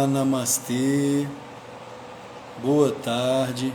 Olá, namastê, boa tarde.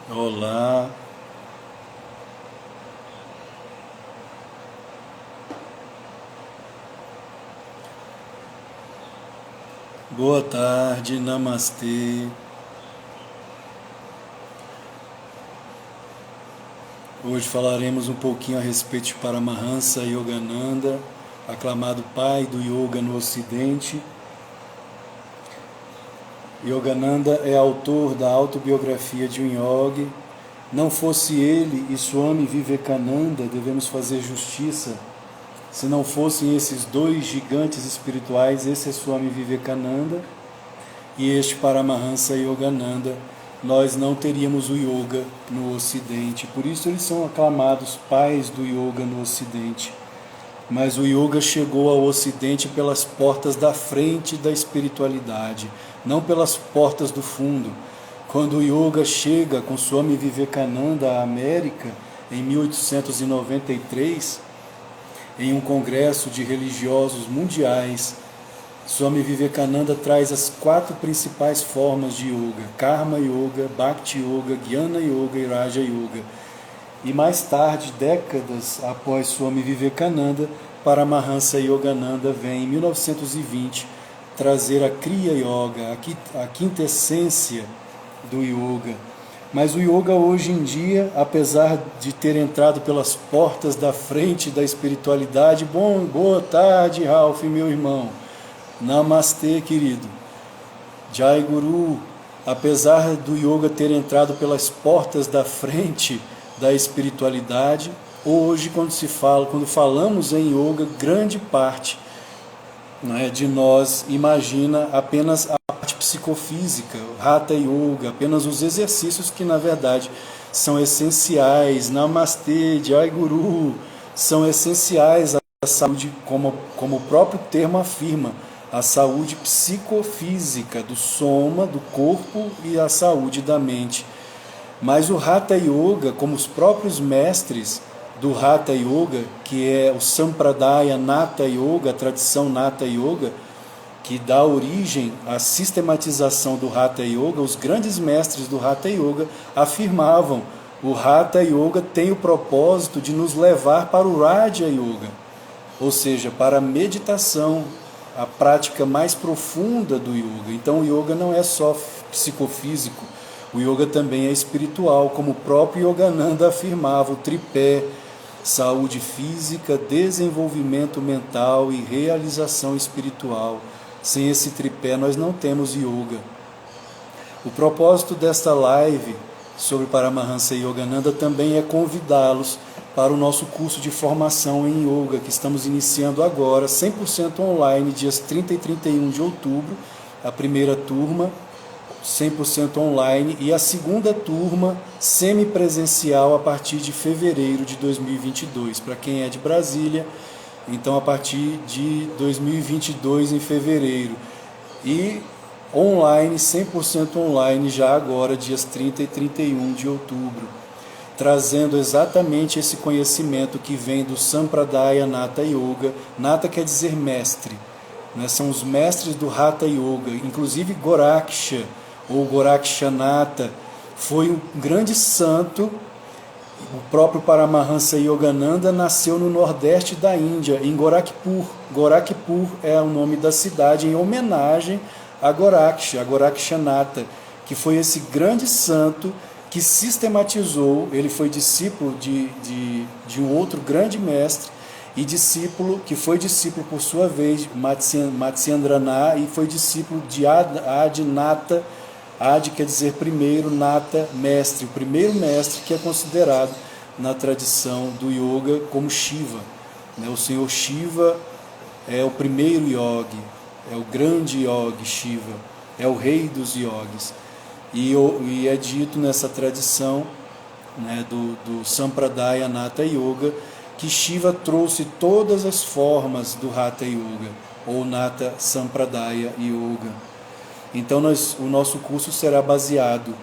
Olá, boa tarde, namastê. Hoje falaremos um pouquinho a respeito de Paramahansa Yogananda, aclamado pai do yoga no Ocidente. Yogananda é autor da autobiografia de um yogi. Não fosse ele e Swami Vivekananda, devemos fazer justiça. Se não fossem esses dois gigantes espirituais, esse é Swami Vivekananda e este Paramahansa Yogananda, nós não teríamos o yoga no Ocidente. Por isso eles são aclamados pais do yoga no Ocidente. Mas o yoga chegou ao Ocidente pelas portas da frente da espiritualidade, não pelas portas do fundo. Quando o yoga chega com Swami Vivekananda à América, em 1893, em um congresso de religiosos mundiais, Swami Vivekananda traz as 4 principais formas de yoga: Karma Yoga, Bhakti Yoga, Jnana Yoga e Raja Yoga. E mais tarde, décadas após Swami Vivekananda, Paramahansa Yogananda vem em 1920 trazer a Kriya Yoga, a quintessência do yoga. Mas o yoga hoje em dia, apesar de ter entrado pelas portas da frente da espiritualidade, boa tarde, Ralph, meu irmão. Namastê, querido. Jai Guru, apesar do yoga ter entrado pelas portas da frente da espiritualidade, hoje quando falamos em yoga, grande parte de nós imagina apenas a parte psicofísica, Hatha Yoga, apenas os exercícios que na verdade são essenciais. Namastê, Jai Guru, são essenciais à saúde, como o próprio termo afirma, a saúde psicofísica do soma, do corpo e a saúde da mente. Mas o Hatha Yoga, como os próprios mestres do Hatha Yoga, que é o Sampradaya Natha Yoga, a tradição Natha Yoga, que dá origem à sistematização do Hatha Yoga, os grandes mestres do Hatha Yoga afirmavam: o Hatha Yoga tem o propósito de nos levar para o Raja Yoga, ou seja, para a meditação, a prática mais profunda do yoga. Então o yoga não é só psicofísico, o yoga também é espiritual, como o próprio Yogananda afirmava, o tripé: saúde física, desenvolvimento mental e realização espiritual. Sem esse tripé nós não temos yoga. O propósito desta live sobre Paramahansa Yogananda também é convidá-los para o nosso curso de formação em yoga, que estamos iniciando agora, 100% online, dias 30 e 31 de outubro, a primeira turma, 100% online, e a segunda turma semipresencial a partir de fevereiro de 2022. Para quem é de Brasília, então a partir de 2022 em fevereiro. E online, 100% online já agora, dias 30 e 31 de outubro. Trazendo exatamente esse conhecimento que vem do Sampradaya Natha Yoga. Natha quer dizer mestre, né? São os mestres do Hatha Yoga, inclusive Goraksha, ou Gorakshanatha, foi um grande santo. O próprio Paramahansa Yogananda nasceu no nordeste da Índia, em Gorakhpur. Gorakhpur é o nome da cidade, em homenagem a Goraksha, a Gorakshanatha, que foi esse grande santo que sistematizou. Ele foi discípulo de um outro grande mestre, e discípulo, que foi discípulo por sua vez, Matsyendranath, e foi discípulo de Adinata. Adi quer dizer primeiro, Nata, mestre, o primeiro mestre que é considerado na tradição do yoga como Shiva. O Senhor Shiva é o primeiro yogi, é o grande yogi Shiva, é o rei dos yogis. E é dito nessa tradição, do Sampradaya Natha Yoga, que Shiva trouxe todas as formas do Hatha Yoga, ou Natha Sampradaya Yoga. Então o nosso curso será baseado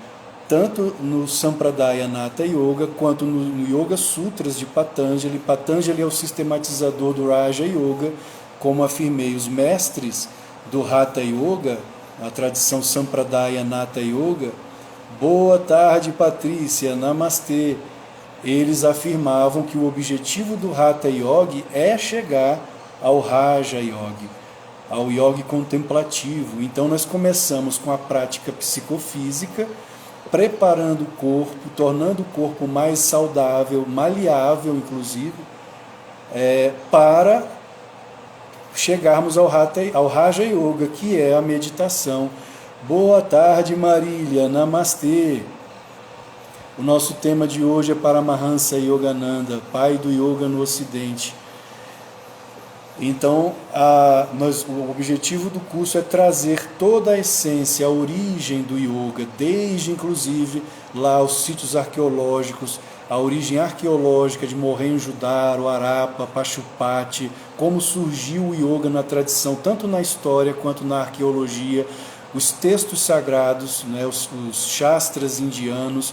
tanto no Sampradaya Natha Yoga quanto no Yoga Sutras de Patanjali. Patanjali é o sistematizador do Raja Yoga. Como afirmei, os mestres do Hatha Yoga, a tradição Sampradaya Natha Yoga, Boa tarde, Patrícia, namastê. Eles afirmavam que o objetivo do Hatha Yoga é chegar ao Raja Yoga, ao yoga contemplativo. Então nós começamos com a prática psicofísica, preparando o corpo, tornando o corpo mais saudável, maleável inclusive, para chegarmos ao Raja Yoga, que é a meditação. Boa tarde, Marília, namastê. O nosso tema de hoje é Paramahansa Yogananda, pai do yoga no Ocidente. Então, o objetivo do curso é trazer toda a essência, a origem do yoga, desde inclusive lá os sítios arqueológicos, a origem arqueológica de Mohenjo-daro, Harappa, Pachupati, como surgiu o yoga na tradição, tanto na história quanto na arqueologia, os textos sagrados, né, os shastras indianos,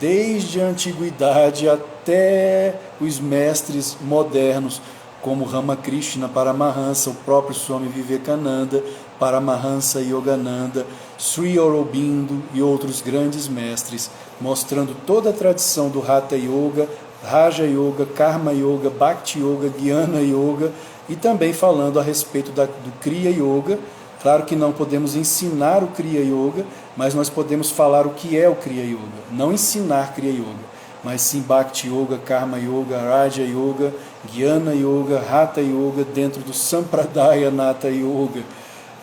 desde a antiguidade até os mestres modernos, como Ramakrishna Paramahansa, o próprio Swami Vivekananda, Paramahansa Yogananda, Sri Aurobindo e outros grandes mestres, mostrando toda a tradição do Hatha Yoga, Raja Yoga, Karma Yoga, Bhakti Yoga, Jnana Yoga, e também falando a respeito do Kriya Yoga. Claro que não podemos ensinar o Kriya Yoga, mas nós podemos falar o que é o Kriya Yoga. Não ensinar Kriya Yoga, mas sim Bhakti Yoga, Karma Yoga, Raja Yoga, Jnana Yoga, Hatha Yoga, dentro do Sampradaya Natha Yoga.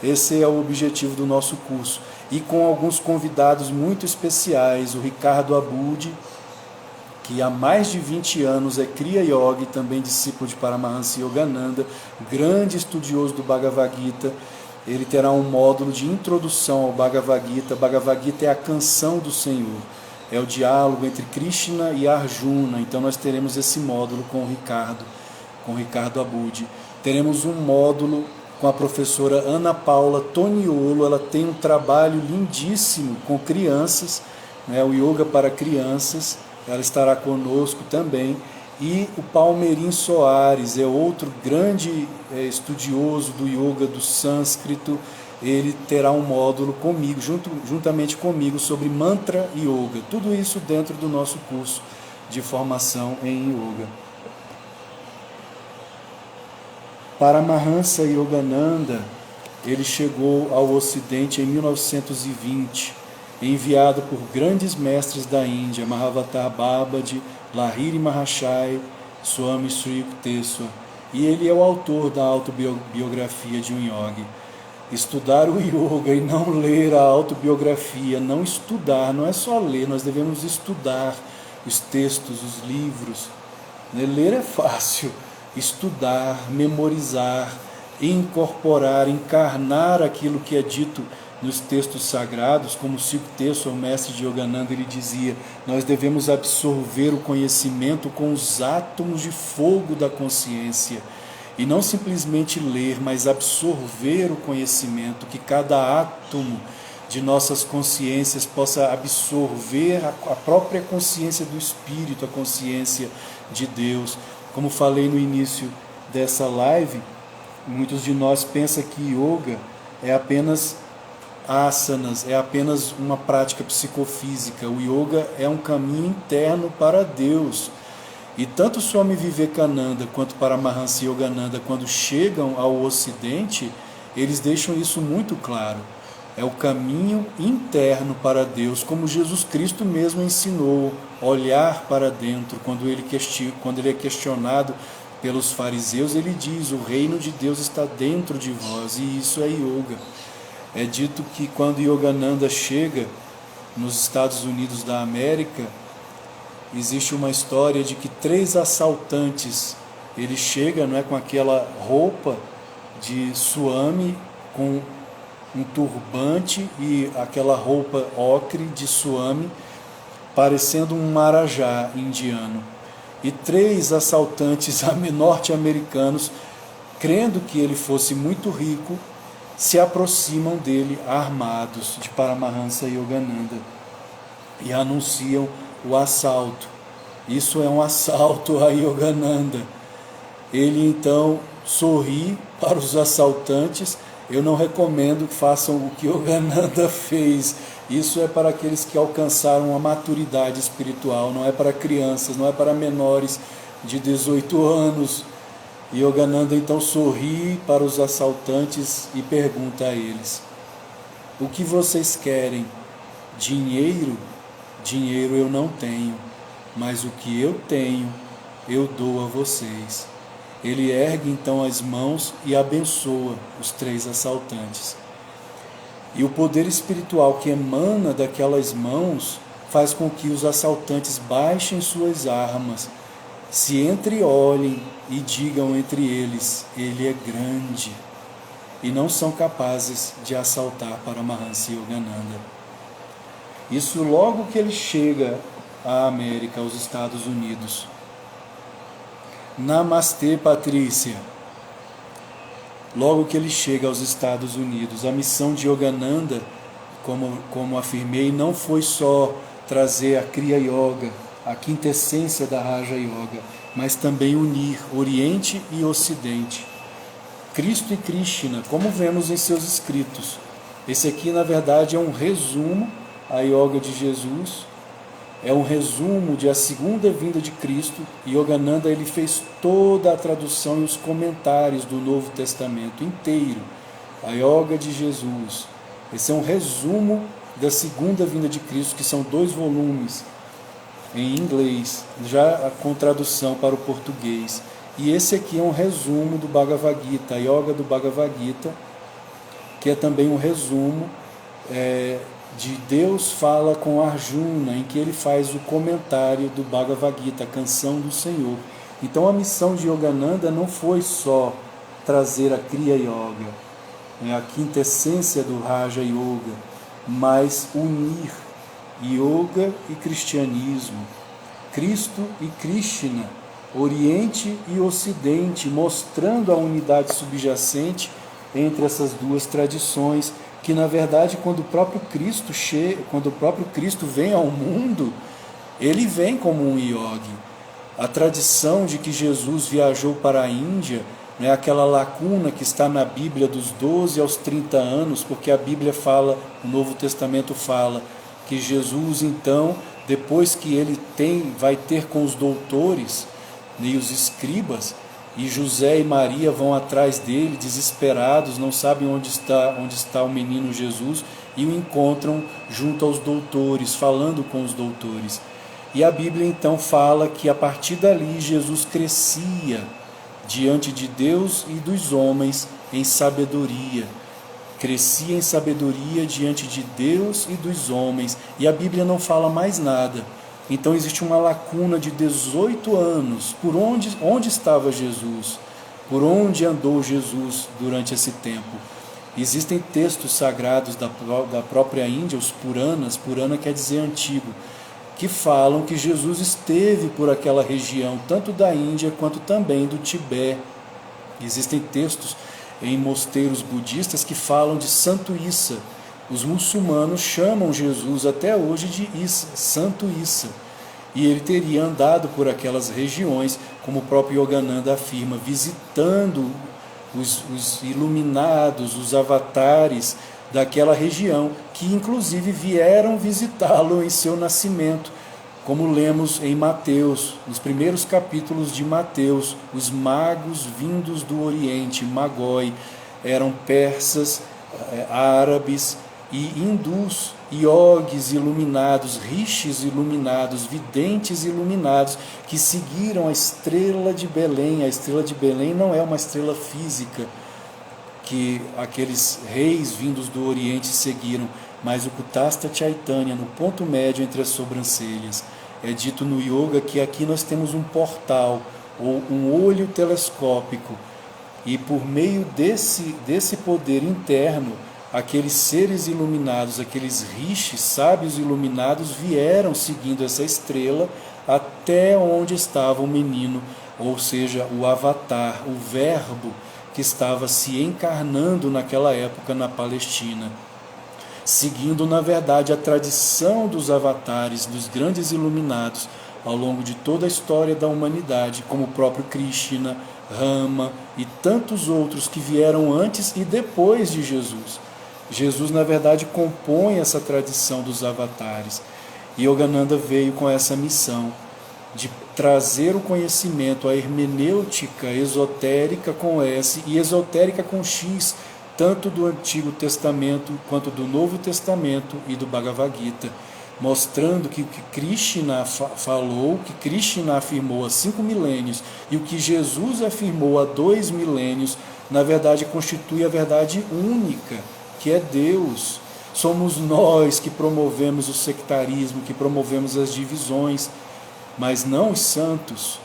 Esse é o objetivo do nosso curso. E com alguns convidados muito especiais, o Ricardo Abudi, que há mais de 20 anos é Kriya Yoga e também discípulo de Paramahansa Yogananda, grande estudioso do Bhagavad Gita. Ele terá um módulo de introdução ao Bhagavad Gita. Bhagavad Gita é a canção do Senhor, é o diálogo entre Krishna e Arjuna. Então nós teremos esse módulo com o Ricardo Abudi. Teremos um módulo com a professora Ana Paula Toniolo. Ela tem um trabalho lindíssimo com crianças, né, o yoga para crianças. Ela estará conosco também. E o Palmeirim Soares é outro grande estudioso do yoga, do sânscrito. Ele terá um módulo comigo, juntamente comigo, sobre mantra yoga. Tudo isso dentro do nosso curso de formação em yoga. Paramahansa Yogananda, ele chegou ao Ocidente em 1920, enviado por grandes mestres da Índia, Mahavatar Babaji, Lahiri Mahashaya, Swami Sri Yukteswar, e ele é o autor da autobiografia de um yogi. Estudar o yoga e não ler a autobiografia, não estudar, não é só ler, nós devemos estudar os textos, os livros. Ler é fácil, estudar, memorizar, incorporar, encarnar aquilo que é dito nos textos sagrados, como Yukteswar, o mestre de Yogananda, ele dizia, nós devemos absorver o conhecimento com os átomos de fogo da consciência, e não simplesmente ler, mas absorver o conhecimento, que cada átomo de nossas consciências possa absorver a própria consciência do Espírito, a consciência de Deus. Como falei no início dessa live, muitos de nós pensam que yoga é apenas asanas, é apenas uma prática psicofísica. O yoga é um caminho interno para Deus. E tanto Swami Vivekananda quanto Paramahansa Yogananda, quando chegam ao Ocidente, eles deixam isso muito claro. É o caminho interno para Deus, como Jesus Cristo mesmo ensinou, olhar para dentro. Quando ele é questionado pelos fariseus, ele diz, o reino de Deus está dentro de vós, e isso é yoga. É dito que quando Yogananda chega nos Estados Unidos da América, existe uma história de que 3 assaltantes, ele chega, não é, com aquela roupa de Swami, com um turbante e aquela roupa ocre de Swami, parecendo um marajá indiano. E 3 assaltantes norte-americanos, crendo que ele fosse muito rico, se aproximam dele armados, de Paramahansa Yogananda, e anunciam o assalto. Isso é um assalto a Yogananda. Ele então sorri para os assaltantes. Eu não recomendo que façam o que Yogananda fez. Isso é para aqueles que alcançaram a maturidade espiritual, não é para crianças, não é para menores de 18 anos. E Yogananda então sorri para os assaltantes e pergunta a eles: o que vocês querem? Dinheiro? Dinheiro eu não tenho, mas o que eu tenho eu dou a vocês. Ele ergue então as mãos e abençoa os 3 assaltantes. E o poder espiritual que emana daquelas mãos faz com que os assaltantes baixem suas armas, se entreolhem e digam entre eles: ele é grande, e não são capazes de assaltar Paramahansa Yogananda. Isso logo que ele chega à América, aos Estados Unidos. Namastê, Patrícia. Logo que ele chega aos Estados Unidos, a missão de Yogananda, como afirmei, não foi só trazer a Kriya Yoga, a quintessência da Raja Yoga, mas também unir Oriente e Ocidente. Cristo e Krishna, como vemos em seus escritos. Esse aqui, na verdade, é um resumo, a Yoga de Jesus, é um resumo de a segunda vinda de Cristo. Yogananda ele fez toda a tradução e os comentários do Novo Testamento inteiro, a Yoga de Jesus. Esse é um resumo da segunda vinda de Cristo, que são 2 volumes em inglês, já com tradução para o português. E esse aqui é um resumo do Bhagavad Gita, a Yoga do Bhagavad Gita, que é também um resumo de Deus fala com Arjuna, em que ele faz o comentário do Bhagavad Gita, a canção do Senhor. Então a missão de Yogananda não foi só trazer a Kriya Yoga, a quintessência do Raja Yoga, mas unir Yoga e cristianismo, Cristo e Krishna, Oriente e Ocidente, mostrando a unidade subjacente entre essas 2 tradições, que na verdade quando o próprio Cristo vem ao mundo, ele vem como um yogi. A tradição de que Jesus viajou para a Índia, aquela lacuna que está na Bíblia dos 12 aos 30 anos, porque a Bíblia fala, o Novo Testamento fala, que Jesus então, depois que ele vai ter com os doutores e os escribas, e José e Maria vão atrás dele, desesperados, não sabem onde está o menino Jesus, e o encontram junto aos doutores, falando com os doutores. E a Bíblia então fala que a partir dali Jesus crescia diante de Deus e dos homens em sabedoria. Crescia em sabedoria diante de Deus e dos homens. E a Bíblia não fala mais nada. Então existe uma lacuna de 18 anos. Por onde estava Jesus? Por onde andou Jesus durante esse tempo? Existem textos sagrados da própria Índia, os Puranas, Purana quer dizer antigo, que falam que Jesus esteve por aquela região, tanto da Índia quanto também do Tibete. Existem textos em mosteiros budistas que falam de Santo Issa. Os muçulmanos chamam Jesus até hoje de Issa, Santo Issa. E ele teria andado por aquelas regiões, como o próprio Yogananda afirma, visitando os iluminados, os avatares daquela região, que inclusive vieram visitá-lo em seu nascimento, como lemos em Mateus, nos primeiros capítulos de Mateus. Os magos vindos do Oriente, Magoi, eram persas, árabes e hindus, iogues iluminados, rishis iluminados, videntes iluminados, que seguiram a estrela de Belém. A estrela de Belém não é uma estrela física que aqueles reis vindos do Oriente seguiram, mas o Kutastha Chaitanya, no ponto médio entre as sobrancelhas. É dito no yoga que aqui nós temos um portal, ou um olho telescópico, e por meio desse poder interno, aqueles seres iluminados, aqueles rishis, sábios iluminados, vieram seguindo essa estrela até onde estava o menino, ou seja, o avatar, o verbo que estava se encarnando naquela época na Palestina, seguindo na verdade a tradição dos avatares, dos grandes iluminados ao longo de toda a história da humanidade, como o próprio Krishna, Rama e tantos outros que vieram antes e depois de Jesus. Jesus, na verdade, compõe essa tradição dos avatares. E Yogananda veio com essa missão de trazer o conhecimento, a hermenêutica esotérica com S e esotérica com X, tanto do Antigo Testamento quanto do Novo Testamento e do Bhagavad Gita, mostrando que o que Krishna falou, o que Krishna afirmou há 5 milênios e o que Jesus afirmou há 2 milênios, na verdade constitui a verdade única, que é Deus. Somos nós que promovemos o sectarismo, que promovemos as divisões, mas não os santos.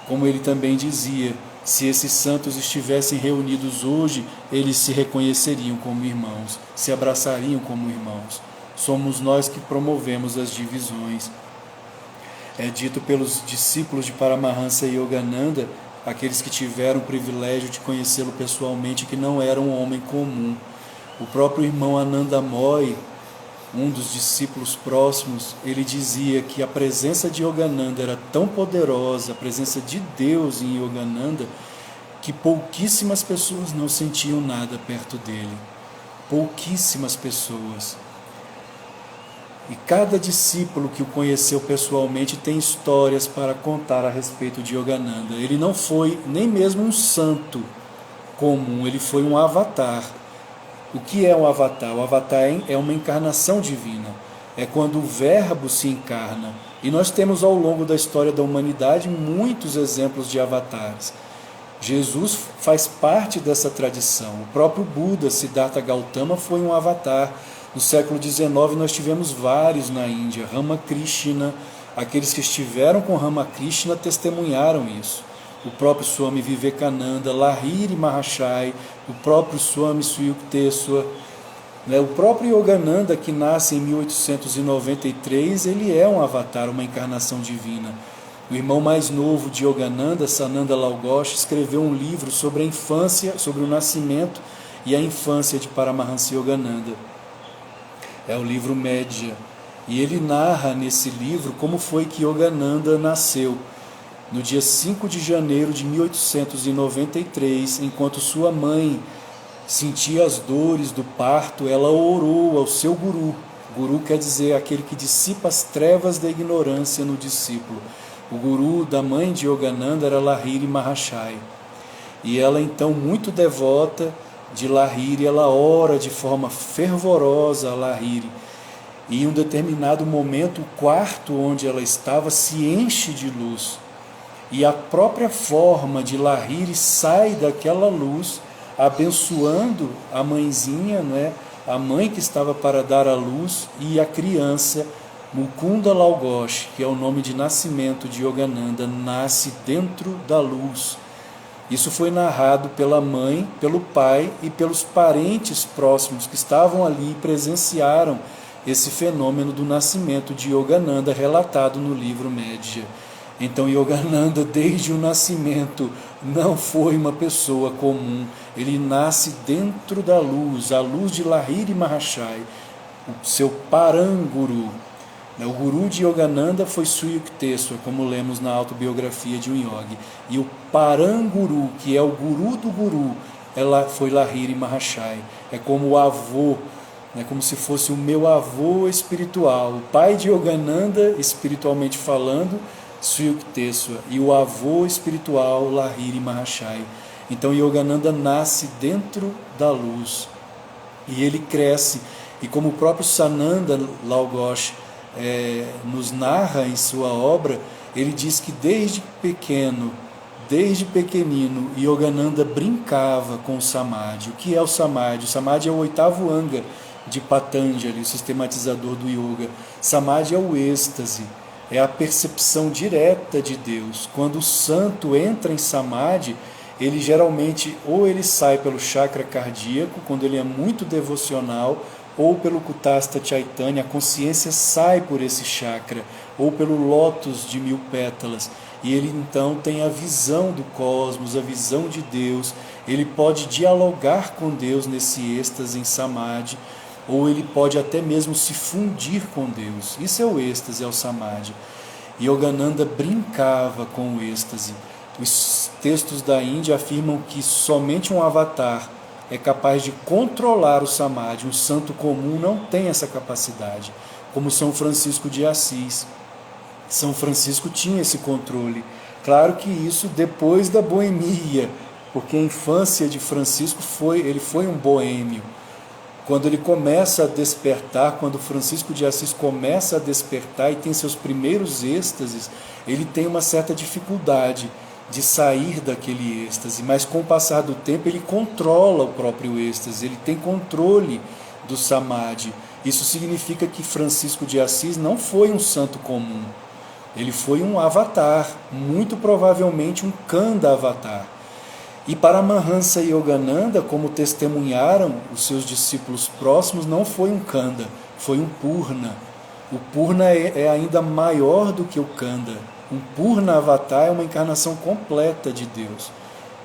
Como ele também dizia, se esses santos estivessem reunidos hoje, eles se reconheceriam como irmãos, se abraçariam como irmãos. Somos nós que promovemos as divisões. É dito pelos discípulos de Paramahansa Yogananda, aqueles que tiveram o privilégio de conhecê-lo pessoalmente, que não era um homem comum. O próprio irmão Anandamoy, um dos discípulos próximos, ele dizia que a presença de Yogananda era tão poderosa, a presença de Deus em Yogananda, que pouquíssimas pessoas não sentiam nada perto dele. Pouquíssimas pessoas. E cada discípulo que o conheceu pessoalmente tem histórias para contar a respeito de Yogananda. Ele não foi nem mesmo um santo comum, ele foi um avatar. O que é um avatar? O avatar é uma encarnação divina. É quando o Verbo se encarna. E nós temos ao longo da história da humanidade muitos exemplos de avatares. Jesus faz parte dessa tradição. O próprio Buda, Siddhartha Gautama, foi um avatar. No século XIX nós tivemos vários na Índia. Ramakrishna, aqueles que estiveram com Ramakrishna testemunharam isso. O próprio Swami Vivekananda, Lahiri Mahashai, o próprio Swami Suyukteswar, o próprio Yogananda, que nasce em 1893, ele é um avatar, uma encarnação divina. O irmão mais novo de Yogananda, Sananda Lal Ghosh, escreveu um livro sobre a infância, sobre o nascimento e a infância de Paramahansa Yogananda. É o livro Média. E ele narra nesse livro como foi que Yogananda nasceu. No dia 5 de janeiro de 1893, enquanto sua mãe sentia as dores do parto, ela orou ao seu guru. Guru quer dizer aquele que dissipa as trevas da ignorância no discípulo. O guru da mãe de Yogananda era Lahiri Mahashai. E ela então, muito devota de Lahiri, ela ora de forma fervorosa a Lahiri. E em um determinado momento, o quarto onde ela estava se enche de luz. E a própria forma de Lahiri sai daquela luz, abençoando a mãezinha, a mãe que estava para dar a luz, e a criança, Mukunda Lal Ghosh, que é o nome de nascimento de Yogananda, nasce dentro da luz. Isso foi narrado pela mãe, pelo pai e pelos parentes próximos que estavam ali e presenciaram esse fenômeno do nascimento de Yogananda, relatado no livro Média. Então Yogananda, desde o nascimento, não foi uma pessoa comum. Ele nasce dentro da luz, a luz de Lahiri Mahashai, o seu Paranguru. O guru de Yogananda foi Suyukteswar, como lemos na autobiografia de um yogi. E o Paranguru, que é o guru do guru, ela foi Lahiri Mahashai. É como o avô, como se fosse o meu avô espiritual. O pai de Yogananda, espiritualmente falando, Suyukteswar, e o avô espiritual, Lahiri Mahashai. Então Yogananda nasce dentro da luz e ele cresce. E como o próprio Sananda Lal Ghosh nos narra em sua obra, ele diz que desde pequenino, Yogananda brincava com o Samadhi. O que é o Samadhi? O Samadhi é o 8º anga de Patanjali, o sistematizador do yoga. Samadhi é o êxtase, é a percepção direta de Deus. Quando o santo entra em Samadhi, ele geralmente ou ele sai pelo chakra cardíaco, quando ele é muito devocional, ou pelo Kutastha Chaitanya, a consciência sai por esse chakra, ou pelo lótus de 1000 pétalas, e ele então tem a visão do cosmos, a visão de Deus. Ele pode dialogar com Deus nesse êxtase em Samadhi, ou ele pode até mesmo se fundir com Deus. Isso é o êxtase, é o Samadhi. Yogananda brincava com o êxtase. Os textos da Índia afirmam que somente um avatar é capaz de controlar o samadhi. Um santo comum não tem essa capacidade, como São Francisco de Assis. São Francisco tinha esse controle. Claro que isso depois da boemia, porque a infância de Francisco ele foi um boêmio. Quando ele começa a despertar, quando Francisco de Assis começa a despertar e tem seus primeiros êxtases, ele tem uma certa dificuldade de sair daquele êxtase, mas com o passar do tempo ele controla o próprio êxtase, ele tem controle do samadhi. Isso significa que Francisco de Assis não foi um santo comum, ele foi um avatar, muito provavelmente um Kanda avatar. E Paramahansa Yogananda, como testemunharam os seus discípulos próximos, não foi um Kanda, foi um Purna. O Purna é ainda maior do que o Kanda. Um Purna Avatar é uma encarnação completa de Deus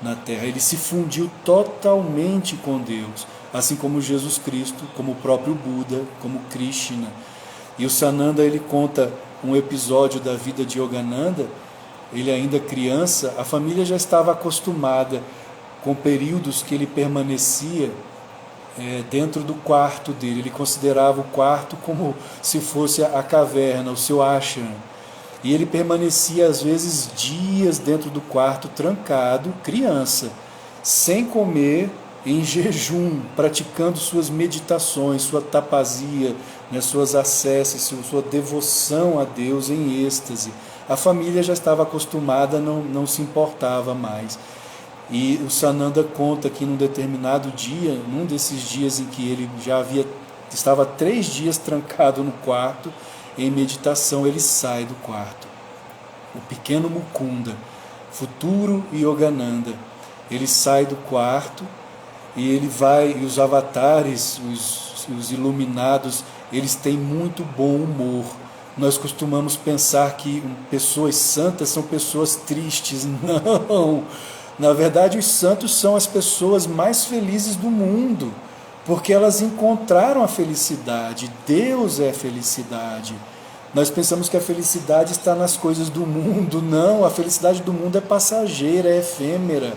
na Terra. Ele se fundiu totalmente com Deus, assim como Jesus Cristo, como o próprio Buda, como Krishna. E o Sananda, ele conta um episódio da vida de Yogananda. Ele ainda criança, a família já estava acostumada com períodos que ele permanecia dentro do quarto dele. Ele considerava o quarto como se fosse a caverna, o seu ashram. E ele permanecia às vezes dias dentro do quarto, trancado, criança, sem comer, em jejum, praticando suas meditações, sua tapasia, suas acesses, sua devoção a Deus em êxtase. A família já estava acostumada, não se importava mais. E o Sananda conta que num determinado dia, num desses dias em que ele estava 3 dias trancado no quarto, em meditação, ele sai do quarto. O pequeno Mukunda, futuro Yogananda, ele sai do quarto e ele vai, e os avatares, os iluminados, eles têm muito bom humor. Nós costumamos pensar que pessoas santas são pessoas tristes. Não! Na verdade, os santos são as pessoas mais felizes do mundo, porque elas encontraram a felicidade. Deus é a felicidade. Nós pensamos que a felicidade está nas coisas do mundo. Não, a felicidade do mundo é passageira, é efêmera.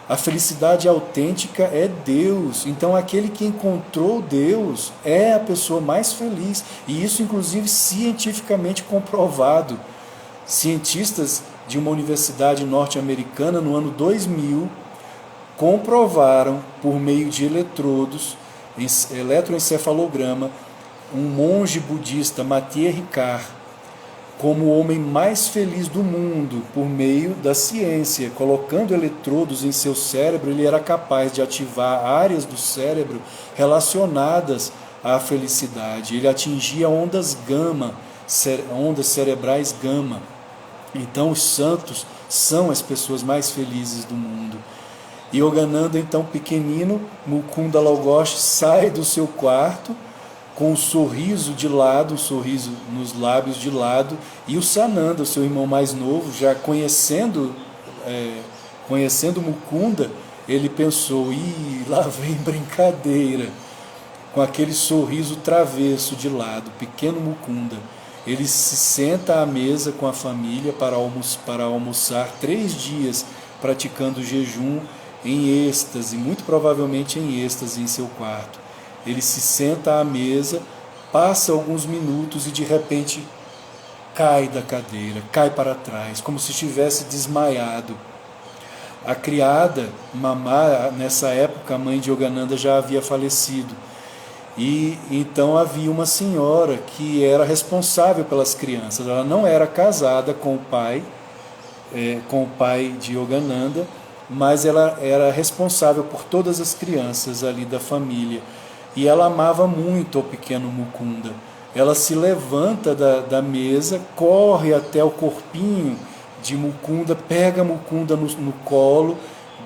A felicidade autêntica é Deus. Então aquele que encontrou Deus é a pessoa mais feliz. E isso inclusive cientificamente comprovado. Cientistas de uma universidade norte-americana no ano 2000 comprovaram por meio de eletrodos, eletroencefalograma, um monge budista, Matthieu Ricard, como o homem mais feliz do mundo por meio da ciência. Colocando eletrodos em seu cérebro, ele era capaz de ativar áreas do cérebro relacionadas à felicidade. Ele atingia ondas gama, ondas cerebrais gama. Então os santos são as pessoas mais felizes do mundo. E Yogananda, então pequenino, Mukunda Lal-Ghosh, sai do seu quarto com um sorriso de lado, um sorriso nos lábios de lado, e o Sananda, o seu irmão mais novo, já conhecendo Mukunda, ele pensou, lá vem brincadeira, com aquele sorriso travesso de lado, pequeno Mukunda. Ele se senta à mesa com a família para almoçar 3 dias, praticando jejum em êxtase, muito provavelmente em êxtase em seu quarto. Ele se senta à mesa, passa alguns minutos e de repente cai da cadeira, cai para trás, como se estivesse desmaiado. A criada, Mamá, nessa época a mãe de Yogananda já havia falecido. E então havia uma senhora que era responsável pelas crianças. Ela não era casada com o pai de Yogananda, mas ela era responsável por todas as crianças ali da família. E ela amava muito o pequeno Mukunda. Ela se levanta da mesa, corre até o corpinho de Mukunda, pega Mukunda no colo,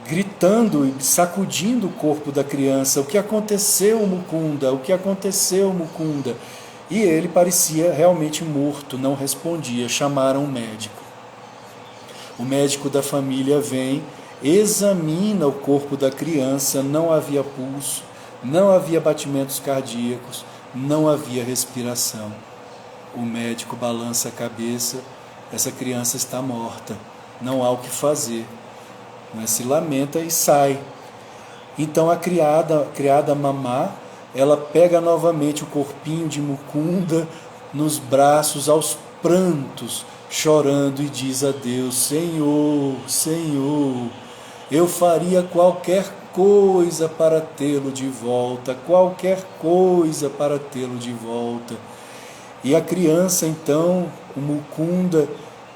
gritando e sacudindo o corpo da criança. O que aconteceu, Mukunda? O que aconteceu, Mukunda? E ele parecia realmente morto, não respondia. Chamaram o médico. O médico da família vem, examina o corpo da criança, não havia pulso, não havia batimentos cardíacos, não havia respiração. O médico balança a cabeça, essa criança está morta, não há o que fazer. Se lamenta e sai. Então a criada Mamá, ela pega novamente o corpinho de Mukunda nos braços aos prantos, chorando, e diz a Deus: Senhor, Senhor, eu faria qualquer coisa para tê-lo de volta, qualquer coisa para tê-lo de volta. E a criança, então, o Mukunda,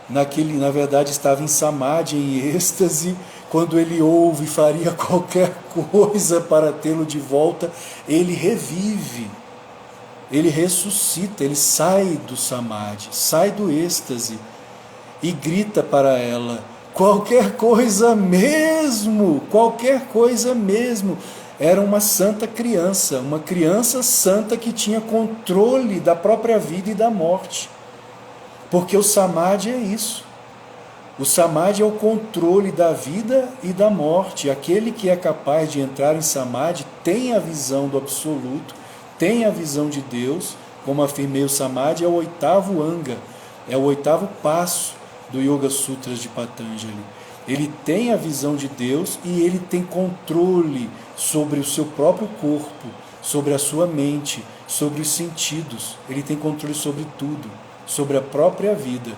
na verdade estava em samadhi, em êxtase, quando ele ouve faria qualquer coisa para tê-lo de volta, ele revive, ele ressuscita, ele sai do samadhi, sai do êxtase e grita para ela: qualquer coisa mesmo, qualquer coisa mesmo. Era uma santa criança, uma criança santa que tinha controle da própria vida e da morte. Porque o samadhi é isso. O samadhi é o controle da vida e da morte. Aquele que é capaz de entrar em samadhi tem a visão do absoluto, tem a visão de Deus. Como afirmei, o samadhi é o 8º anga, é o 8º passo do Yoga Sutras de Patanjali. Ele tem a visão de Deus e ele tem controle sobre o seu próprio corpo, sobre a sua mente, sobre os sentidos. Ele tem controle sobre tudo, sobre a própria vida.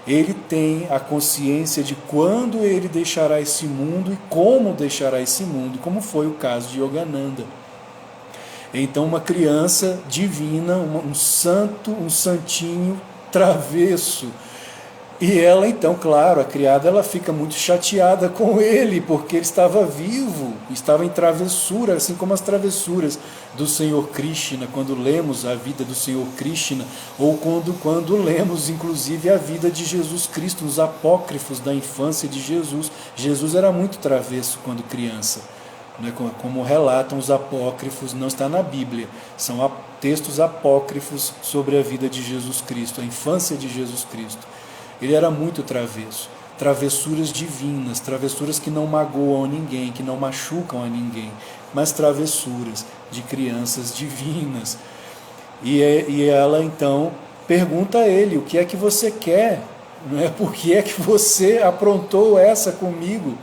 Ele tem a consciência de quando ele deixará esse mundo e como deixará esse mundo, como foi o caso de Yogananda. Então uma criança divina, um santo, um santinho travesso. E ela então, claro, a criada, ela fica muito chateada com ele, porque ele estava vivo, estava em travessura, assim como as travessuras do Senhor Krishna, quando lemos a vida do Senhor Krishna, ou quando lemos inclusive a vida de Jesus Cristo, nos apócrifos da infância de Jesus. Jesus era muito travesso quando criança, né? Como relatam os apócrifos, não está na Bíblia, são textos apócrifos sobre a vida de Jesus Cristo, a infância de Jesus Cristo. Ele era muito travesso, travessuras divinas, travessuras que não magoam ninguém, que não machucam a ninguém, mas travessuras de crianças divinas. E ela então pergunta a ele: o que é que você quer? Não é? Por que é que você aprontou essa comigo?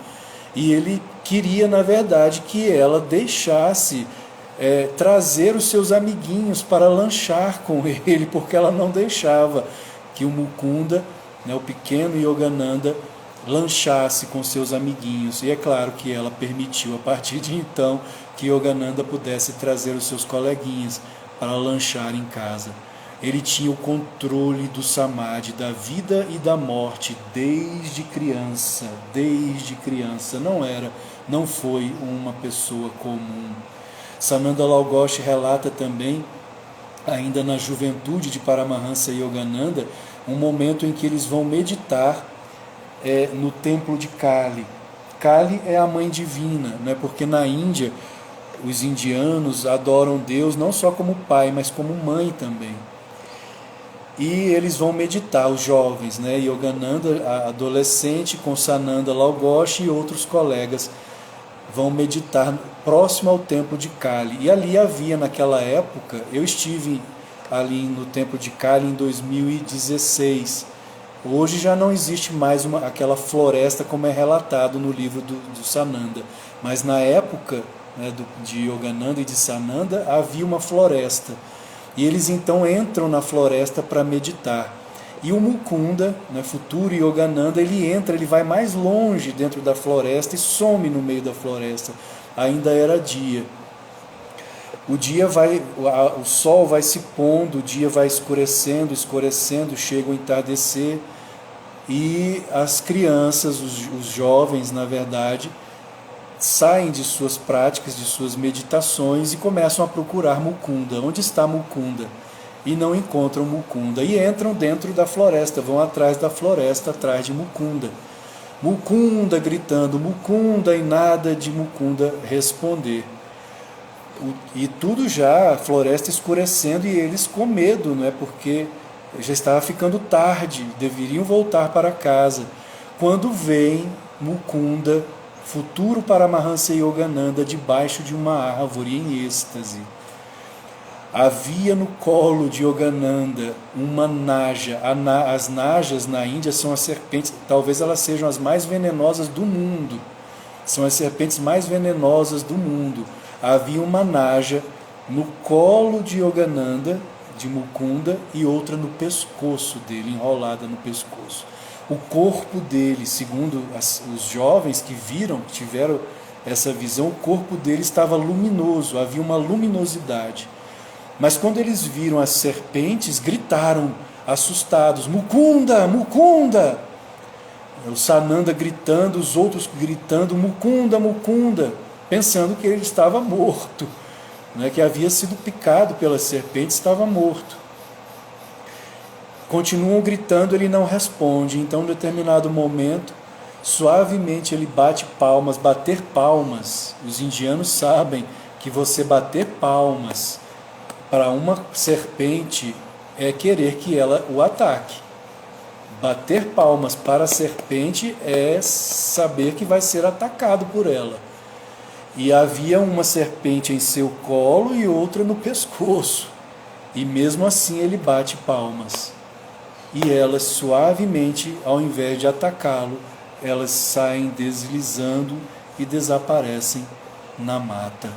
E ele queria, na verdade, que ela deixasse trazer os seus amiguinhos para lanchar com ele, porque ela não deixava que o Mukunda, o pequeno Yogananda, lanchasse com seus amiguinhos. E é claro que ela permitiu, a partir de então, que Yogananda pudesse trazer os seus coleguinhas para lanchar em casa. Ele tinha o controle do samadhi, da vida e da morte, desde criança, não foi uma pessoa comum. Sananda Lal Ghosh relata também, ainda na juventude de Paramahansa Yogananda, um momento em que eles vão meditar no templo de Kali. Kali é a mãe divina, né? Porque na Índia os indianos adoram Deus não só como pai, mas como mãe também. E eles vão meditar, os jovens, né? Yogananda, a adolescente, com Sananda Lal Ghosh e outros colegas, vão meditar próximo ao templo de Kali. E ali havia, naquela época, eu estive ali no templo de Kali em 2016. Hoje já não existe mais aquela floresta como é relatado no livro do Sananda, mas na época, né, de Yogananda e de Sananda havia uma floresta, e eles então entram na floresta para meditar. E o Mukunda, né, futuro Yogananda, ele vai mais longe dentro da floresta e some no meio da floresta. Ainda era dia. O sol vai se pondo, o dia vai escurecendo, chega o entardecer, e as crianças, os jovens, na verdade, saem de suas práticas, de suas meditações e começam a procurar Mukunda. Onde está Mukunda? E não encontram Mukunda. E entram dentro da floresta, vão atrás da floresta, atrás de Mukunda. Mukunda gritando, Mukunda, e nada de Mukunda responder. E tudo já, a floresta escurecendo, e eles com medo, não é? Porque já estava ficando tarde, deveriam voltar para casa. Quando vem Mukunda, futuro Paramahansa Yogananda, debaixo de uma árvore em êxtase. Havia no colo de Yogananda uma naja. As najas na Índia são as serpentes, talvez elas sejam as mais venenosas do mundo. São as serpentes mais venenosas do mundo. Havia uma naja no colo de Yogananda, de Mukunda, e outra no pescoço dele, enrolada no pescoço. O corpo dele, segundo os jovens que viram, que tiveram essa visão, o corpo dele estava luminoso, havia uma luminosidade. Mas quando eles viram as serpentes, gritaram, assustados: Mukunda, Mukunda! O Sananda gritando, os outros gritando: Mukunda, Mukunda! Pensando que ele estava morto, né, que havia sido picado pelas serpentes, estava morto. Continuam gritando, ele não responde. Então, em determinado momento, suavemente ele bate palmas. Bater palmas, os indianos sabem que você bater palmas para uma serpente é querer que ela o ataque. Bater palmas para a serpente é saber que vai ser atacado por ela. E havia uma serpente em seu colo e outra no pescoço. E mesmo assim ele bate palmas. E elas suavemente, ao invés de atacá-lo, elas saem deslizando e desaparecem na mata.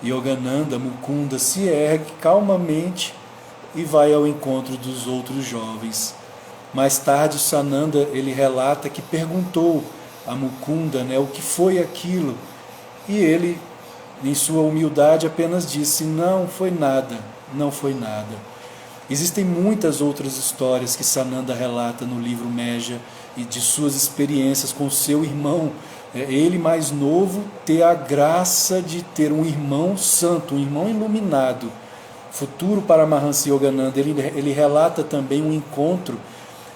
Yogananda, Mukunda, se ergue calmamente e vai ao encontro dos outros jovens. Mais tarde, Sananda, ele relata que perguntou a Mukunda, né, o que foi aquilo, e ele, em sua humildade, apenas disse: não foi nada, não foi nada. Existem muitas outras histórias que Sananda relata no livro Meja e de suas experiências com seu irmão. Ele mais novo ter a graça de ter um irmão santo, um irmão iluminado. Futuro Paramahansa Yogananda, ele relata também um encontro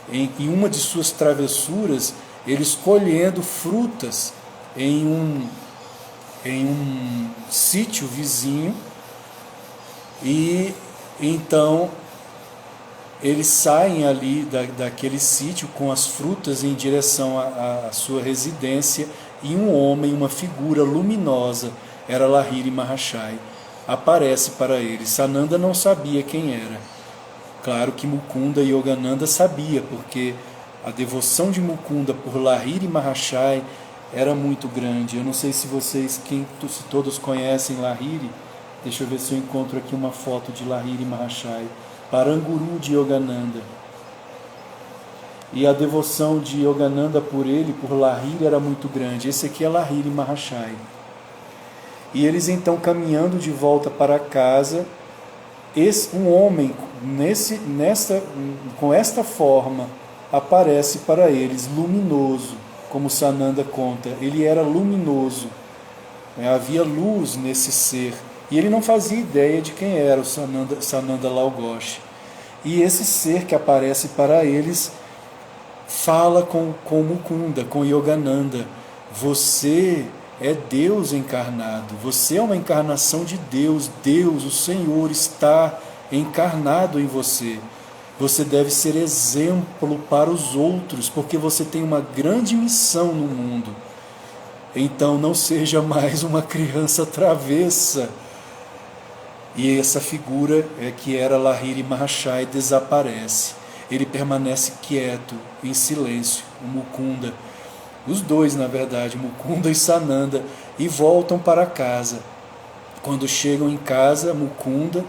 em uma de suas travessuras, ele escolhendo frutas em um sítio vizinho, e então eles saem ali daquele sítio com as frutas em direção à sua residência, e um homem, uma figura luminosa, era Lahiri Mahashai, aparece para eles. Sananda não sabia quem era. Claro que Mukunda e Yogananda sabia, porque a devoção de Mukunda por Lahiri Mahashai era muito grande. Eu não sei se se todos conhecem Lahiri. Deixa eu ver se eu encontro aqui uma foto de Lahiri Mahashai. Paranguru de Yogananda. E a devoção de Yogananda por ele, por Lahiri, era muito grande. Esse aqui é Lahiri Mahashai. E eles então caminhando de volta para casa, um homem com esta forma aparece para eles, luminoso, como Sananda conta. Ele era luminoso, havia luz nesse ser. E ele não fazia ideia de quem era o Sananda Laogoshi. E esse ser que aparece para eles fala com Mukunda, com Yogananda: você é Deus encarnado, você é uma encarnação de Deus. Deus, o Senhor, está encarnado em você. Você deve ser exemplo para os outros, porque você tem uma grande missão no mundo. Então não seja mais uma criança travessa. E essa figura que era Lahiri Mahashai desaparece. Ele permanece quieto, em silêncio, o Mukunda. Os dois, na verdade, Mukunda e Sananda, e voltam para casa. Quando chegam em casa, Mukunda,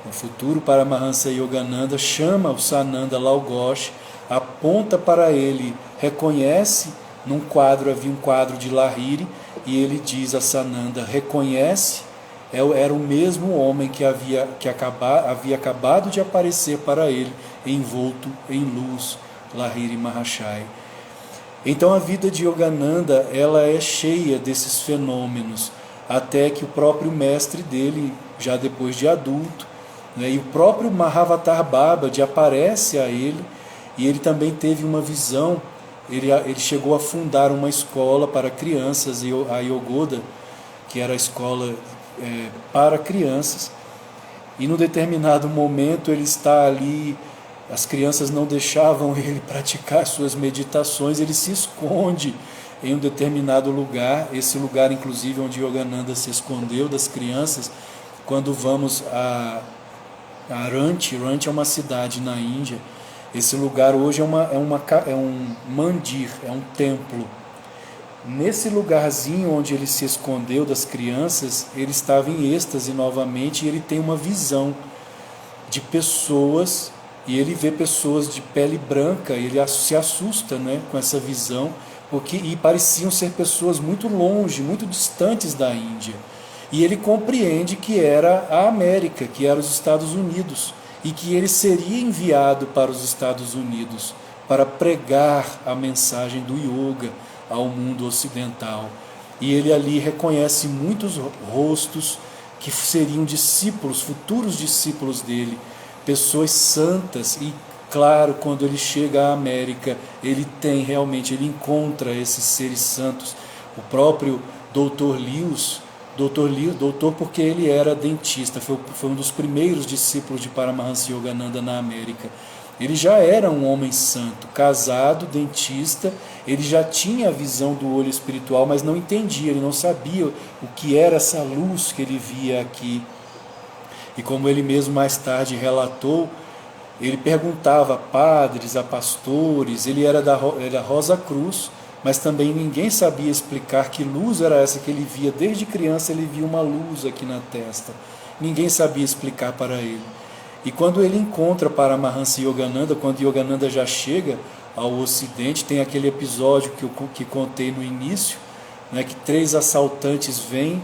o futuro Paramahansa Yogananda, chama o Sananda Laogoshi, aponta para ele, reconhece, num quadro, havia um quadro de Lahiri, e ele diz a Sananda: reconhece? Era o mesmo homem que havia acabado de aparecer para ele, envolto em luz, Lahiri Mahashai. Então a vida de Yogananda, ela é cheia desses fenômenos, até que o próprio mestre dele, já depois de adulto, né, e o próprio Mahavatar Babaji aparece a ele, e ele também teve uma visão. Ele chegou a fundar uma escola para crianças, a Yogoda, que era a escola para crianças, e num determinado momento ele está ali, as crianças não deixavam ele praticar suas meditações, ele se esconde em um determinado lugar, esse lugar inclusive onde Yogananda se escondeu das crianças. Quando vamos a Ranchi é uma cidade na Índia, esse lugar hoje é um mandir, é um templo. nesse lugarzinho onde ele se escondeu das crianças, ele estava em êxtase novamente, e ele tem uma visão de pessoas, e ele vê pessoas de pele branca, e ele se assusta, né, com essa visão, e pareciam ser pessoas muito longe, muito distantes da Índia. E ele compreende que era a América, que era os Estados Unidos, e que ele seria enviado para os Estados Unidos para pregar a mensagem do yoga ao mundo ocidental. E ele ali reconhece muitos rostos que seriam discípulos, futuros discípulos dele, pessoas santas. E claro, quando ele chega à América, ele encontra esses seres santos. O próprio Dr. Lewis, doutor porque ele era dentista, foi um dos primeiros discípulos de Paramahansa Yogananda na América. Ele já era um homem santo, casado, dentista, ele já tinha a visão do olho espiritual, mas não entendia, ele não sabia o que era essa luz que ele via aqui. E como ele mesmo mais tarde relatou, ele perguntava a padres, a pastores, ele era da Rosa Cruz, mas também ninguém sabia explicar que luz era essa que ele via. Desde criança ele via uma luz aqui na testa. Ninguém sabia explicar para ele. E quando ele encontra Paramahansa Yogananda, quando Yogananda já chega ao Ocidente, tem aquele episódio que contei no início, né, que 3 assaltantes vêm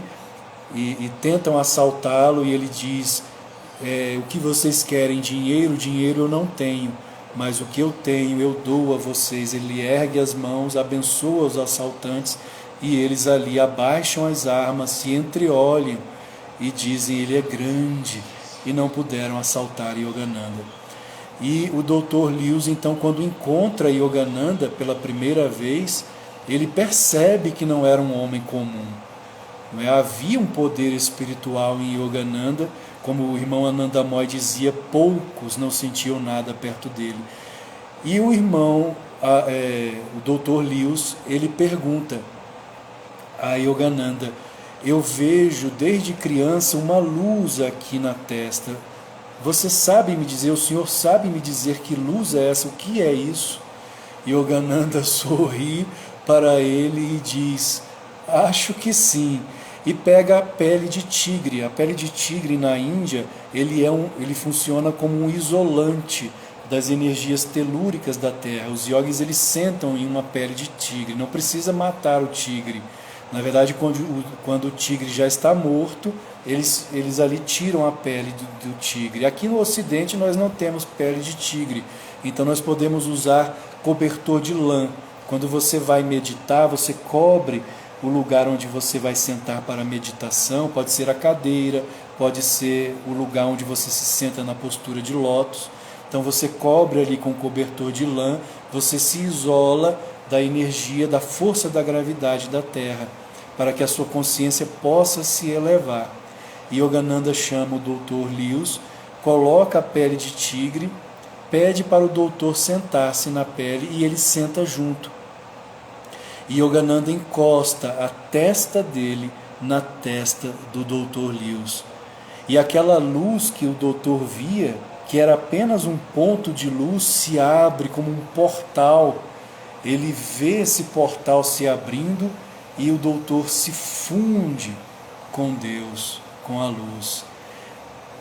e tentam assaltá-lo, e ele diz, o que vocês querem? Dinheiro? Dinheiro eu não tenho, mas o que eu tenho eu dou a vocês. Ele ergue as mãos, abençoa os assaltantes, e eles ali abaixam as armas, se entreolham e dizem, ele é grande, e não puderam assaltar Yogananda. E o Dr. Lewis, então, quando encontra Yogananda pela primeira vez, ele percebe que não era um homem comum. Não é? Havia um poder espiritual em Yogananda, como o irmão Anandamoy dizia, poucos não sentiam nada perto dele. E o irmão, o Dr. Lewis, ele pergunta a Yogananda, eu vejo desde criança uma luz aqui na testa. Você sabe me dizer, o senhor sabe me dizer que luz é essa? O que é isso? Yogananda sorri para ele e diz, acho que sim. E pega a pele de tigre. A pele de tigre na Índia, ele funciona como um isolante das energias telúricas da Terra. Os yogis, eles sentam em uma pele de tigre. Não precisa matar o tigre. Na verdade, quando o tigre já está morto, eles ali tiram a pele do tigre. Aqui no Ocidente nós não temos pele de tigre, então nós podemos usar cobertor de lã. Quando você vai meditar, você cobre o lugar onde você vai sentar para a meditação, pode ser a cadeira, pode ser o lugar onde você se senta na postura de lótus. Então você cobre ali com cobertor de lã, você se isola da energia, da força da gravidade da Terra, para que a sua consciência possa se elevar. Yogananda chama o Dr. Lewis, coloca a pele de tigre, pede para o doutor sentar-se na pele e ele senta junto. Yogananda encosta a testa dele na testa do Dr. Lewis. E aquela luz que o doutor via, que era apenas um ponto de luz, se abre como um portal. Ele vê esse portal se abrindo e o doutor se funde com Deus, com a luz.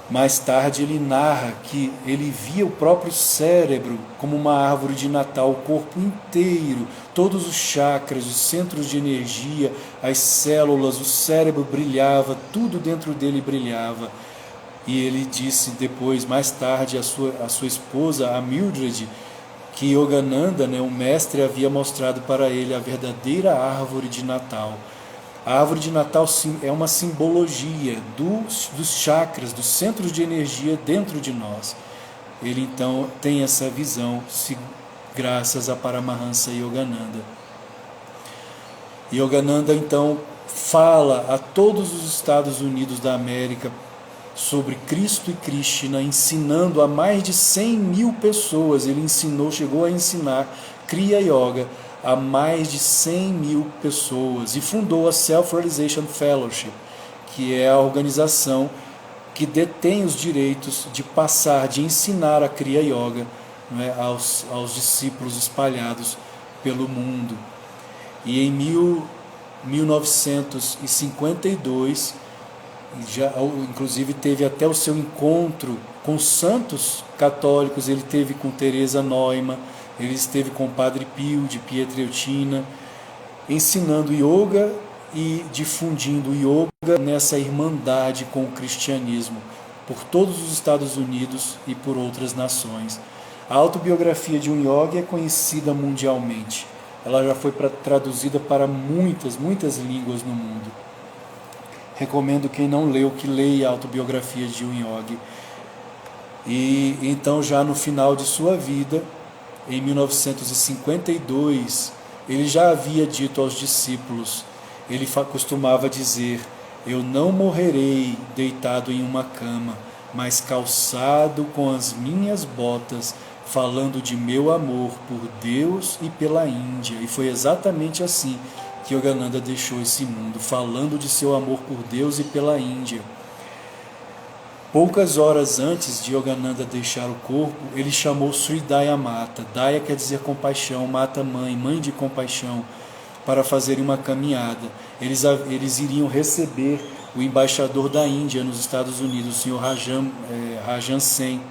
Mais tarde ele narra que ele via o próprio cérebro como uma árvore de Natal, o corpo inteiro, todos os chakras, os centros de energia, as células, o cérebro brilhava, tudo dentro dele brilhava. E ele disse depois, mais tarde, a sua esposa, a Mildred, que Yogananda, o mestre, havia mostrado para ele a verdadeira árvore de Natal. A árvore de Natal é uma simbologia dos chakras, dos centros de energia dentro de nós. Ele então tem essa visão, graças a Paramahansa Yogananda. Yogananda então fala a todos os Estados Unidos da América sobre Cristo e Krishna, ensinando a mais de 100 mil pessoas. Ele chegou a ensinar Kriya Yoga a mais de 100 mil pessoas e fundou a Self-Realization Fellowship, que é a organização que detém os direitos de ensinar a Kriya Yoga, aos discípulos espalhados pelo mundo. E em 1952, já, inclusive teve até o seu encontro com santos católicos, ele teve com Teresa Neumann, ele esteve com o Padre Pio de Pietrelcina, ensinando yoga e difundindo o yoga nessa irmandade com o cristianismo por todos os Estados Unidos e por outras nações. A autobiografia de um yogi é conhecida mundialmente. Ela já foi traduzida para muitas línguas no mundo. Recomendo quem não leu que leia a autobiografia de um yogi. E então, já no final de sua vida, em 1952, ele já havia dito aos discípulos, ele costumava dizer: eu não morrerei deitado em uma cama, mas calçado com as minhas botas, falando de meu amor por Deus e pela Índia. E foi exatamente assim que Yogananda deixou esse mundo, falando de seu amor por Deus e pela Índia. Poucas horas antes de Yogananda deixar o corpo, ele chamou Sri Daya Mata. Daya quer dizer compaixão, Mata mãe, mãe de compaixão, para fazerem uma caminhada. Eles iriam receber o embaixador da Índia nos Estados Unidos, o Sr. Rajan Sen.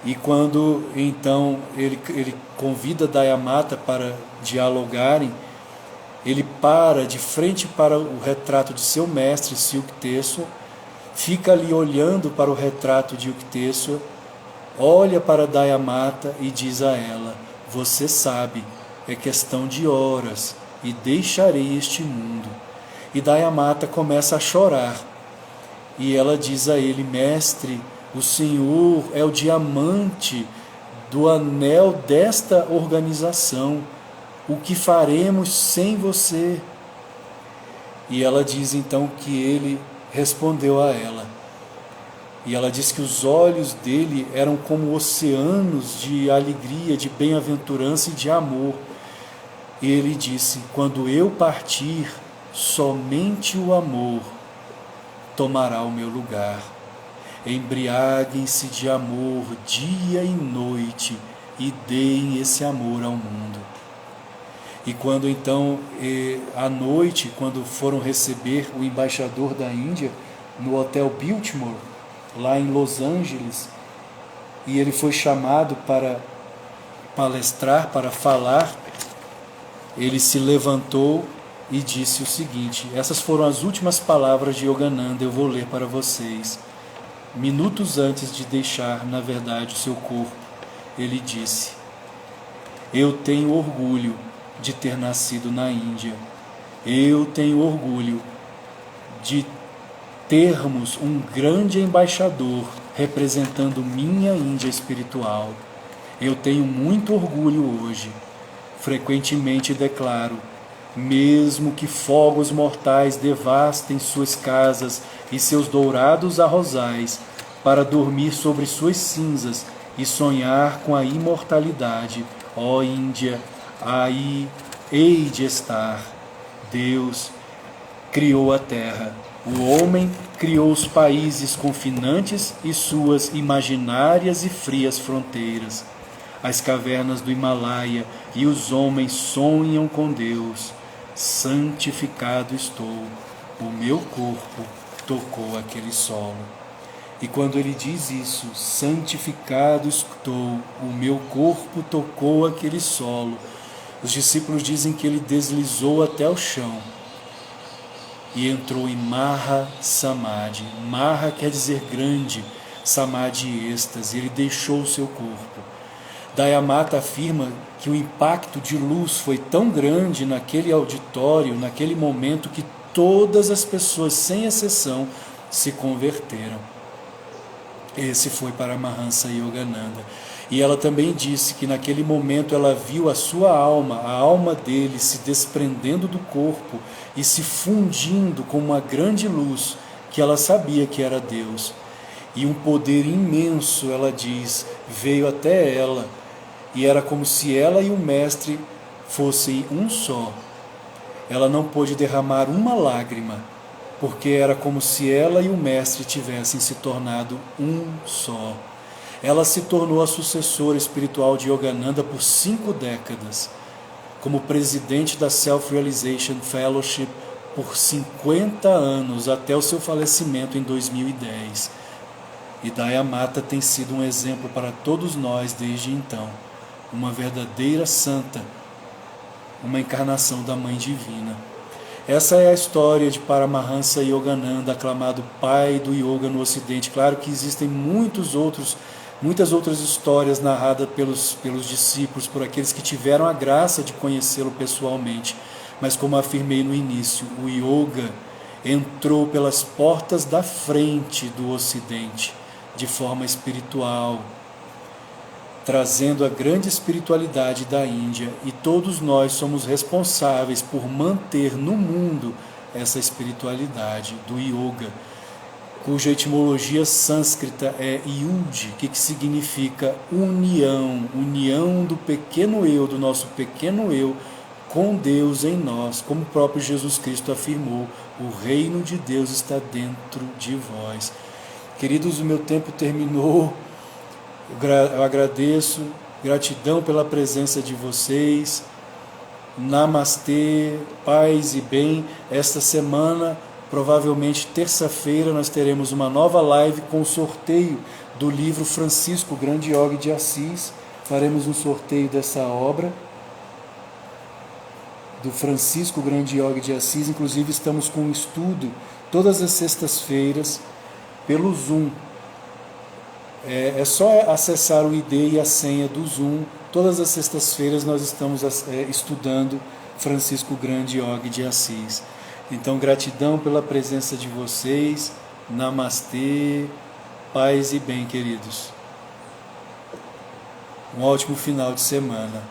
E quando então ele convida Daya Mata para dialogarem, ele para de frente para o retrato de seu mestre, Yukteswar, fica ali olhando para o retrato de Yukteswar, olha para Daya Mata e diz a ela: você sabe, é questão de horas e deixarei este mundo. E Daya Mata começa a chorar e ela diz a ele: mestre, o Senhor é o diamante do anel desta organização. O que faremos sem você? E ela diz então que ele respondeu a ela. E ela diz que os olhos dele eram como oceanos de alegria, de bem-aventurança e de amor. E ele disse: quando eu partir, somente o amor tomará o meu lugar. Embriaguem-se de amor dia e noite e deem esse amor ao mundo. E quando então, à noite, quando foram receber o embaixador da Índia no Hotel Biltmore, lá em Los Angeles, e ele foi chamado para palestrar, para falar, ele se levantou e disse o seguinte, essas foram as últimas palavras de Yogananda, eu vou ler para vocês. Minutos antes de deixar, na verdade, o seu corpo, ele disse: eu tenho orgulho de ter nascido na Índia. Eu tenho orgulho de termos um grande embaixador representando minha Índia espiritual. Eu tenho muito orgulho hoje. Frequentemente declaro: mesmo que fogos mortais devastem suas casas e seus dourados arrozais, para dormir sobre suas cinzas e sonhar com a imortalidade, ó Índia, aí hei de estar. Deus criou a terra, o homem criou os países confinantes e suas imaginárias e frias fronteiras, as cavernas do Himalaia, e os homens sonham com Deus. Santificado estou, o meu corpo tocou aquele solo. E quando ele diz isso, santificado estou, o meu corpo tocou aquele solo, os discípulos dizem que ele deslizou até o chão e entrou em Maha Samadhi. Maha quer dizer grande, Samadhi êxtase, ele deixou o seu corpo. Daya Mata afirma que o impacto de luz foi tão grande naquele auditório, naquele momento, que todas as pessoas, sem exceção, se converteram. Esse foi para Mahansa Yogananda. E ela também disse que naquele momento ela viu a sua alma, a alma dele, se desprendendo do corpo e se fundindo com uma grande luz, que ela sabia que era Deus. E um poder imenso, ela diz, veio até ela, e era como se ela e o mestre fossem um só. Ela não pôde derramar uma lágrima, porque era como se ela e o mestre tivessem se tornado um só. Ela se tornou a sucessora espiritual de Yogananda por 5 décadas. como presidente da Self-Realization Fellowship por 50 anos, até o seu falecimento em 2010. E Daya Mata tem sido um exemplo para todos nós desde então, uma verdadeira santa, uma encarnação da Mãe Divina. Essa é a história de Paramahansa Yogananda, aclamado pai do yoga no Ocidente. Claro que existem muitas outras histórias narradas pelos discípulos, por aqueles que tiveram a graça de conhecê-lo pessoalmente. Mas como afirmei no início, o yoga entrou pelas portas da frente do Ocidente, de forma espiritual, trazendo a grande espiritualidade da Índia, e todos nós somos responsáveis por manter no mundo essa espiritualidade do yoga, cuja etimologia sânscrita é yud, que significa união, união do pequeno eu, do nosso pequeno eu, com Deus em nós, como o próprio Jesus Cristo afirmou, o reino de Deus está dentro de vós. Queridos, o meu tempo terminou. Eu agradeço, gratidão pela presença de vocês. Namastê, paz e bem. Esta semana, provavelmente terça-feira, nós teremos uma nova live com o sorteio do livro Francisco Grande Yogi de Assis. Faremos um sorteio dessa obra, do Francisco Grande Yogi de Assis. Inclusive estamos com um estudo todas as sextas-feiras pelo Zoom. É só acessar o ID e a senha do Zoom. Todas as sextas-feiras nós estamos estudando Francisco Grande Yogi de Assis. Então, gratidão pela presença de vocês. Namastê, paz e bem, queridos. Um ótimo final de semana.